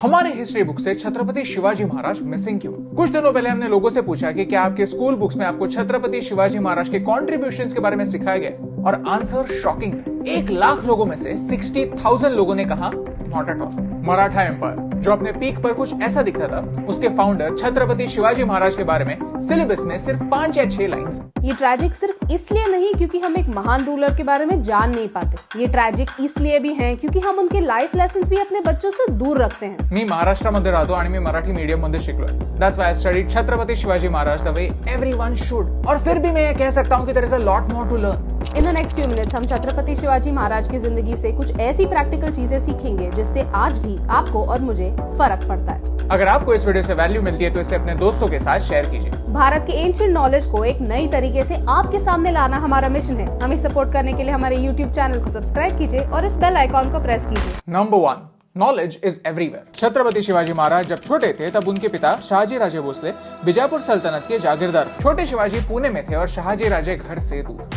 हमारे history book से छत्रपति शिवाजी महाराज missing क्यों? कुछ दिनों पहले हमने लोगों से पूछा कि क्या आपके स्कूल बुक्स में आपको छत्रपति शिवाजी महाराज के कॉन्ट्रीब्यूशंस के बारे में सिखाया गया, और आंसर शॉकिंग था। 1,00,000 लोगों में से 60,000 लोगों ने कहा not at all. Maratha empire जो अपने पीक पर कुछ ऐसा दिखता था, उसके फाउंडर छत्रपति शिवाजी महाराज के बारे में सिलेबस में सिर्फ 5 या 6 लाइंस। ये ट्रैजिक सिर्फ इसलिए नहीं क्योंकि हम एक महान रूलर के बारे में जान नहीं पाते, ये ट्रैजिक इसलिए भी है क्योंकि हम उनके लाइफ लेसन्स भी अपने बच्चों से दूर रखते हैं। मी महाराष्ट्रामध्ये राहतो आणि मी मराठी मीडियम मध्ये शिकलोय। That's why I studied Chhatrapati Shivaji Maharaj the way everyone should। और फिर भी मैं ये कह सकता हूँ कि there is a lot more to learn। In the next few minutes हम छत्रपति शिवाजी महाराज की जिंदगी से कुछ ऐसी प्रैक्टिकल चीजें सीखेंगे जिससे आज भी आपको और मुझे फर्क पड़ता है। अगर आपको इस वीडियो से वैल्यू मिलती है तो इसे अपने दोस्तों के साथ शेयर कीजिए। भारत के एंशिएंट नॉलेज को एक नई तरीके से आपके सामने लाना हमारा मिशन है। हमें सपोर्ट करने के लिए हमारे YouTube चैनल को सब्सक्राइब कीजिए और इस बेल आइकॉन को प्रेस कीजिए। Number 1, knowledge is everywhere. Chhatrapati Shivaji Maharaj जब छोटे थे तब उनके पिता शाहजी राजे भोसले बीजापुर सल्तनत के जागीरदार। छोटे शिवाजी पुणे में थे और शाहजी राजे घर से दूर,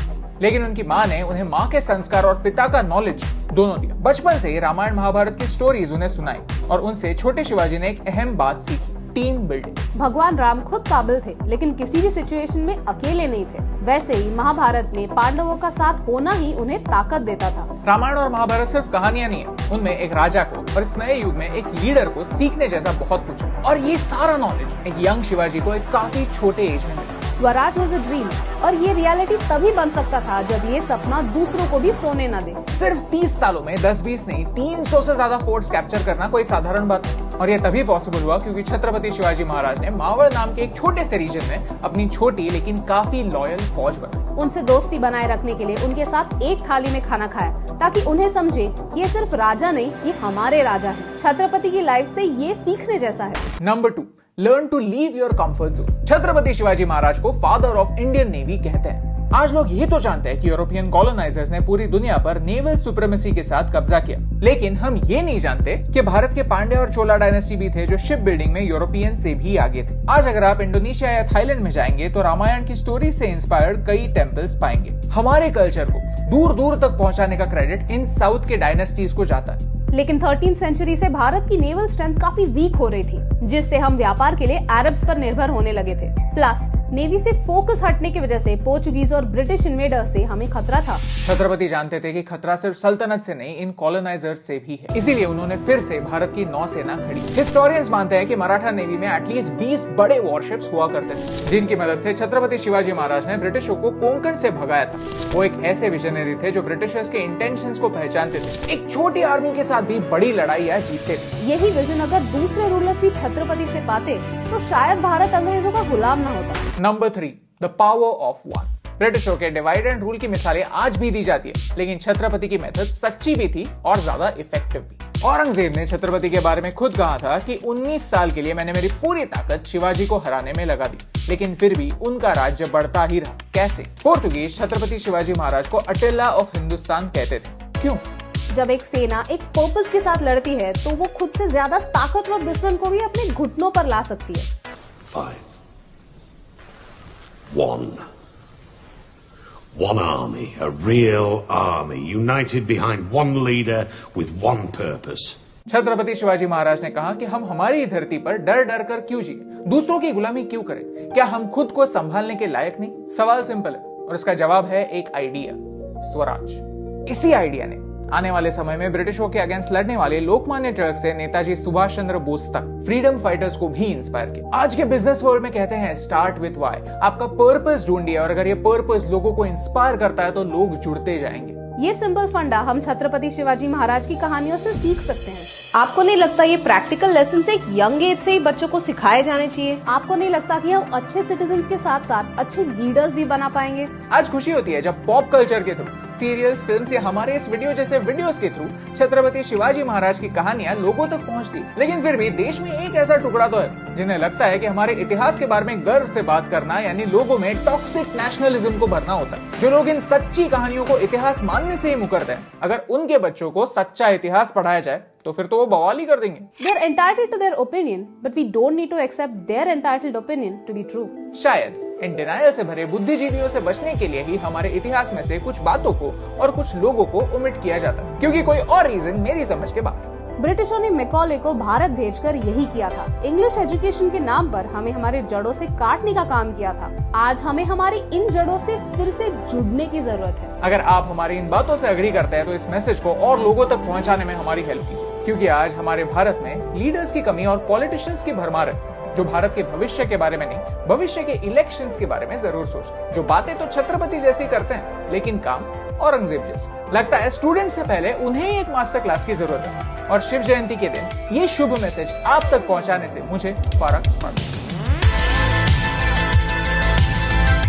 लेकिन उनकी माँ ने उन्हें माँ के संस्कार और पिता का नॉलेज दोनों दिया। बचपन से ही रामायण महाभारत की स्टोरीज उन्हें सुनाई और उनसे छोटे शिवाजी ने एक अहम बात सीखी, टीम बिल्डिंग। भगवान राम खुद काबिल थे, लेकिन किसी भी सिचुएशन में अकेले नहीं थे। वैसे ही महाभारत में पांडवों का साथ होना ही उन्हें ताकत देता था। रामायण और महाभारत सिर्फ कहानियां नहीं है, उनमें एक राजा को और इस नए युग में एक लीडर को सीखने जैसा बहुत कुछ है। और ये सारा नॉलेज एक यंग शिवाजी को एक काफी छोटे एज में मिला। स्वराज वाज अ ड्रीम और ये रियलिटी तभी बन सकता था जब ये सपना दूसरों को भी सोने न दे। सिर्फ 30 सालों में 10-20 नहीं 300 से ज्यादा फोर्ट्स कैप्चर करना कोई साधारण बात नहीं। और ये तभी पॉसिबल हुआ क्योंकि छत्रपति शिवाजी महाराज ने मावड़ नाम के एक छोटे से रीजन में अपनी छोटी लेकिन काफी लॉयल फौज बनाई। उनसे दोस्ती बनाए रखने के लिए उनके साथ एक थाली में खाना खाया ताकि उन्हें समझे ये सिर्फ राजा नहीं, ये हमारे राजा है। छत्रपति की लाइफ से ये सीखने जैसा है। Number 2, learn to leave your comfort zone. Chhatrapati Shivaji Maharaj को फादर ऑफ इंडियन नेवी कहते हैं। आज लोग ये तो जानते हैं कि यूरोपियन कॉलोनाइजर्स ने पूरी दुनिया पर नेवल सुप्रीमेसी के साथ कब्जा किया, लेकिन हम ये नहीं जानते कि भारत के पांड्या और चोला डायनेस्टी भी थे जो शिप बिल्डिंग में यूरोपियन से भी आगे थे। आज अगर आप इंडोनेशिया या थाईलैंड में जाएंगे तो रामायण की स्टोरी से इंस्पायर्ड कई टेम्पल्स पाएंगे। हमारे कल्चर को दूर दूर तक पहुंचाने का क्रेडिट इन साउथ के डायनेस्टीज को जाता है। लेकिन 13th सेंचुरी से भारत की नेवल स्ट्रेंथ काफी वीक हो रही थी, जिससे हम व्यापार के लिए अरब्स पर निर्भर होने लगे थे। प्लस नेवी से फोकस हटने की वजह से पोर्चुगीज और ब्रिटिश इन्वेडर्स से हमें खतरा था। छत्रपति जानते थे कि खतरा सिर्फ सल्तनत से नहीं, इन कॉलोनाइजर्स से भी है। इसीलिए उन्होंने फिर से भारत की नौसेना खड़ी। हिस्टोरियंस मानते हैं कि मराठा नेवी में एटलीस्ट 20 बड़े वॉरशिप्स हुआ करते थे, जिनकी मदद से छत्रपति शिवाजी महाराज ने ब्रिटिशों को कोंकण से भगाया था। वो एक ऐसे विजनरी थे जो ब्रिटिशर्स के इंटेंशंस को पहचानते थे, एक छोटी आर्मी के साथ भी बड़ी लड़ाइयां जीतते थे। यही विजन अगर दूसरे रूलर्स भी छत्रपति से पाते तो शायद भारत अंग्रेजों का गुलाम न होता। Number 3, the power of one. ब्रिटिशों के डिवाइड एंड रूल की मिसालें आज भी दी जाती है, लेकिन छत्रपति की मेथड सच्ची भी थी और ज्यादा इफेक्टिव भी। औरंगजेब ने छत्रपति के बारे में खुद कहा था कि 19 साल के लिए मैंने मेरी पूरी ताकत शिवाजी को हराने में लगा दी, लेकिन फिर भी उनका राज्य बढ़ता ही रहा। कैसे? पोर्तुगीज छत्रपति शिवाजी महाराज को अटेला ऑफ हिंदुस्तान कहते थे। क्यों? जब एक सेना एक पर्पस के साथ लड़ती है तो वो खुद से ज्यादा ताकतवर दुश्मन को भी अपने घुटनों पर ला सकती है। 5, 1 army, a real army, united behind one leader with one purpose. Chhatrapati Shivaji महाराज ने कहा कि हम हमारी धरती पर डर डर कर क्यों जिए, दूसरों की गुलामी क्यों करें? क्या हम खुद को संभालने के लायक नहीं? सवाल सिंपल है और इसका जवाब है एक आइडिया, स्वराज। इसी आइडिया ने आने वाले समय में ब्रिटिशों के अगेंस्ट लड़ने वाले लोकमान्य तिलक से नेताजी सुभाष चंद्र बोस तक फ्रीडम फाइटर्स को भी इंस्पायर किया। आज के बिजनेस वर्ल्ड में कहते हैं स्टार्ट विथ व्हाई। आपका पर्पस ढूंढिए और अगर ये पर्पस लोगों को इंस्पायर करता है तो लोग जुड़ते जाएंगे। ये सिंपल फंडा हम छत्रपति शिवाजी महाराज की कहानियों से सीख सकते हैं। आपको नहीं लगता ये प्रैक्टिकल लेसन एक यंग एज से ही बच्चों को सिखाए जाने चाहिए? आपको नहीं लगता कि हम अच्छे सिटीजन्स के साथ साथ अच्छे लीडर्स भी बना पाएंगे? आज खुशी होती है जब पॉप कल्चर के थ्रू, सीरियल्स, फिल्म्स या हमारे इस वीडियो जैसे वीडियोस के थ्रू छत्रपति शिवाजी महाराज की कहानियां लोगों तक पहुंचती। लेकिन फिर भी देश में एक ऐसा टुकड़ा तो है जिन्हें लगता है कि हमारे इतिहास के बारे में गर्व से बात करना यानी लोगों में टॉक्सिक नेशनलिज्म को भरना होता है। जो लोग इन सच्ची कहानियों को इतिहास मानने से ही मुकरते हैं, अगर उनके बच्चों को सच्चा इतिहास पढ़ाया जाए तो फिर तो वो बवाल ही कर देंगे। They are entitled to their opinion, but we don't need to accept their entitled opinion to be true. शायद इन डिनायल से भरे बुद्धिजीवियों से बचने के लिए ही हमारे इतिहास में से कुछ बातों को और कुछ लोगों को ओमिट किया जाता है, क्योंकि कोई और रीजन मेरी समझ के बाहर। ब्रिटिशों ने मैकॉले को भारत भेजकर यही किया था। इंग्लिश एजुकेशन के नाम पर हमें हमारे जड़ों से काटने का काम किया था। आज हमें हमारी इन जड़ों से फिर से जुड़ने की जरूरत है। अगर आप हमारी इन बातों से अग्री करते हैं तो इस मैसेज को और लोगों तक पहुंचाने में हमारी हेल्प कीजिए, क्योंकि आज हमारे भारत में लीडर्स की कमी और पॉलिटिशियंस की भरमार है जो भारत के भविष्य के बारे में नहीं, भविष्य के इलेक्शंस के बारे में जरूर सोचते हैं। जो बातें तो छत्रपति जैसी करते हैं लेकिन काम औरंगजेब जैसे। लगता है स्टूडेंट से पहले उन्हें एक मास्टर क्लास की जरूरत है। और शिव जयंती के दिन ये शुभ मैसेज आप तक पहुंचाने से मुझे फर्क पड़ता है।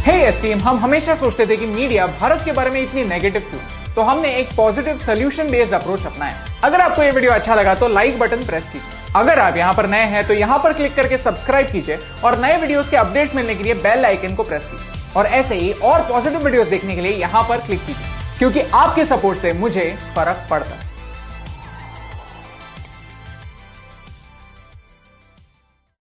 हे एस्टीम, हम हमेशा सोचते थे कि मीडिया भारत के बारे में इतनी नेगेटिव क्यों, तो हमने एक पॉजिटिव सोल्यूशन बेस्ड अप्रोच अपनाया। अगर आपको ये वीडियो अच्छा लगा तो लाइक बटन प्रेस कीजिए। अगर आप यहाँ पर नए हैं तो यहाँ पर क्लिक करके सब्सक्राइब कीजिए और नए वीडियोस के अपडेट्स मिलने के लिए बेल आइकन को प्रेस कीजिए। और ऐसे ही और पॉजिटिव वीडियोस देखने के लिए यहाँ पर क्लिक कीजिए, क्योंकि आपके सपोर्ट से मुझे फर्क पड़ता है।